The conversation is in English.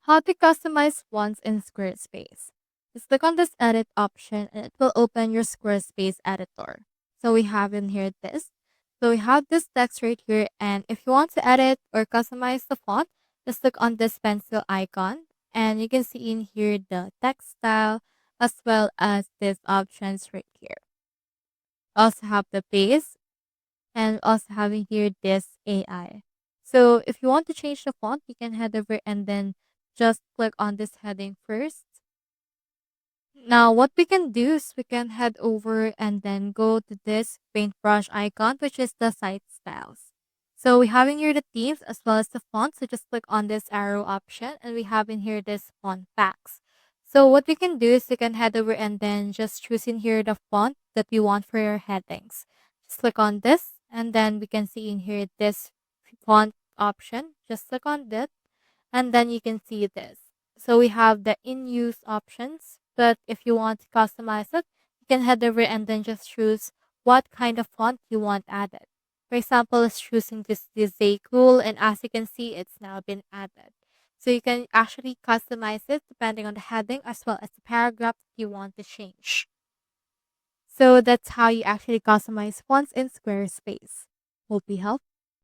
How to customize fonts in Squarespace. Just click on this edit option and it will open your Squarespace editor. So we have in here this. So we have this text right here, and if you want to edit or customize the font, just click on this pencil icon and you can see in here the text style as well as these options right here. Also have the base and also having here this AI. So if you want to change the font, you can head over and then just click on this heading first. Now what we can do is we can head over and then go to this paintbrush icon, which is the site styles. So we have in here the themes as well as the font. So just click on this arrow option and we have in here this font packs. So what we can do is we can head over and then just choose in here the font that we want for your headings. Just click on this and then we can see in here this font option. Just click on that and then you can see this. So we have the in-use options, but if you want to customize it, you can head over and then just choose what kind of font you want added. For example, it's choosing this Zay Cool, and as you can see, it's now been added. So you can actually customize it depending on the heading as well as the paragraph that you want to change. So that's how you actually customize fonts in Squarespace. Hope you helped.